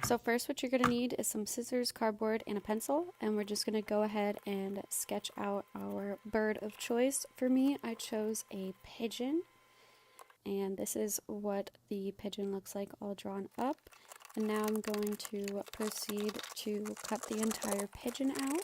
So first what you're going to need is some scissors, cardboard, and a pencil, and we're just going to go ahead and sketch out our bird of choice. For me, I chose a pigeon, and this is what the pigeon looks like all drawn up. And now I'm going to proceed to cut the entire pigeon out.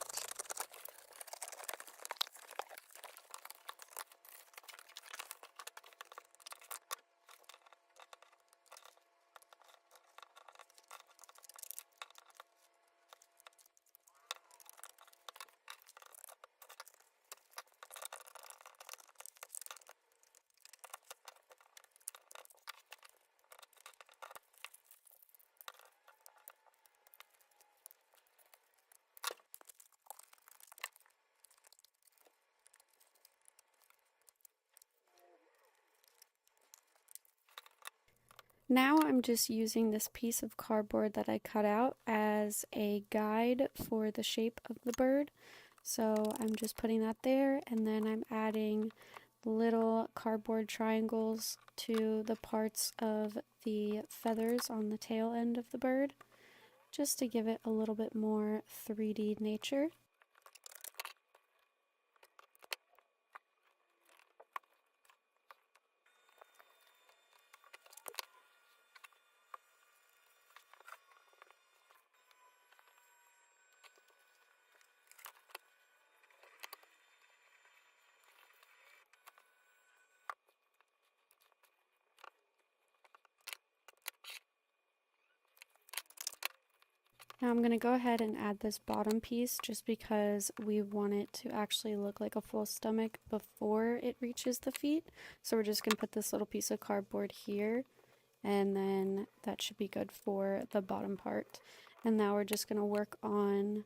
Now I'm just using this piece of cardboard that I cut out as a guide for the shape of the bird. So I'm just putting that there, and then I'm adding little cardboard triangles to the parts of the feathers on the tail end of the bird, just to give it a little bit more 3D nature. Now I'm going to go ahead and add this bottom piece just because we want it to actually look like a full stomach before it reaches the feet. So we're just going to put this little piece of cardboard here, and then that should be good for the bottom part. And now we're just going to work on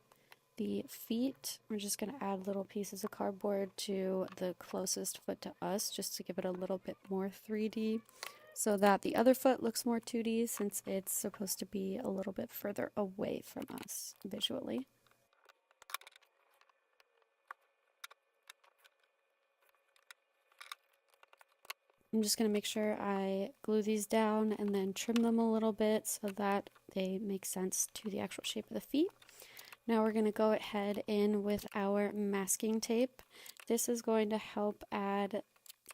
the feet. We're just going to add little pieces of cardboard to the closest foot to us just to give it a little bit more 3D, so that the other foot looks more 2D since it's supposed to be a little bit further away from us visually. I'm just going to make sure I glue these down and then trim them a little bit so that they make sense to the actual shape of the feet. Now we're going to go ahead in with our masking tape. This is going to help add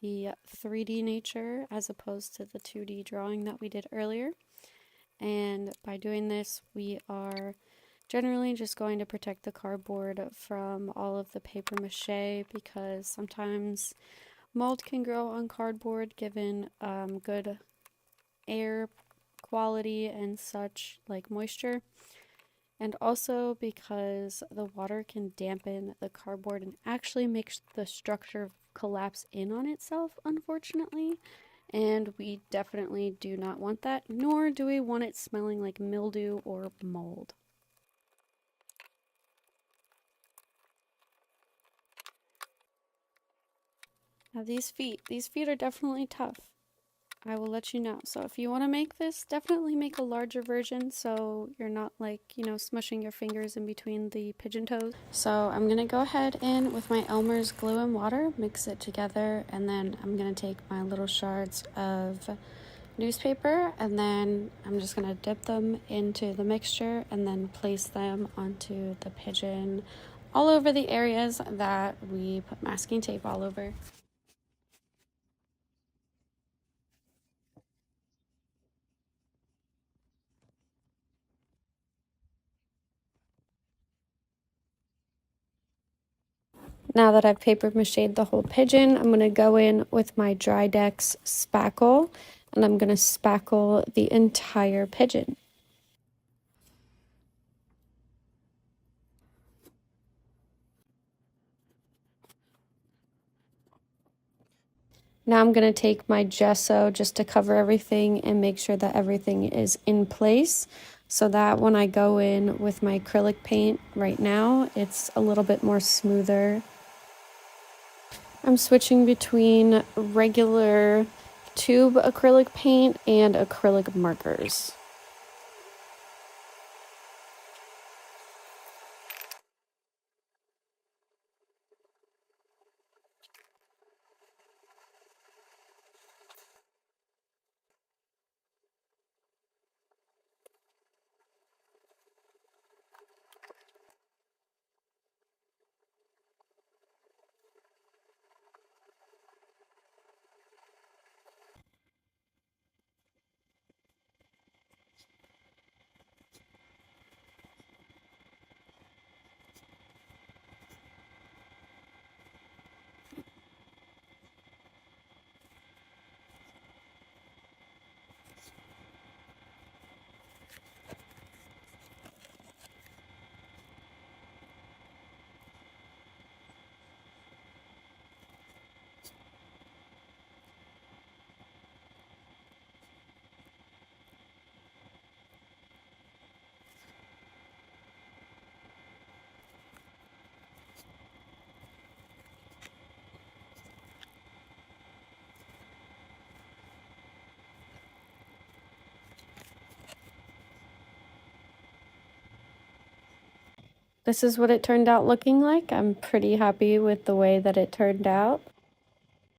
the 3D nature as opposed to the 2D drawing that we did earlier. And by doing this, we are generally just going to protect the cardboard from all of the paper mache, because sometimes mold can grow on cardboard given good air quality and such, like moisture. And also because the water can dampen the cardboard and actually makes the structure collapse in on itself, unfortunately. And we definitely do not want that, nor do we want it smelling like mildew or mold. Now these feet are definitely tough. I will let you know. So if you want to make this, definitely make a larger version so you're not like, smushing your fingers in between the pigeon toes. So I'm going to go ahead in with my Elmer's glue and water, mix it together, and then I'm going to take my little shards of newspaper, and then I'm just going to dip them into the mixture and then place them onto the pigeon all over the areas that we put masking tape all over. Now that I've paper machéed the whole pigeon, I'm going to go in with my Drydex spackle, and I'm going to spackle the entire pigeon. Now I'm going to take my gesso just to cover everything and make sure that everything is in place, so that when I go in with my acrylic paint right now, it's a little bit more smoother. I'm switching between regular tube acrylic paint and acrylic markers. this is what it turned out looking like. I'm pretty happy with the way that it turned out.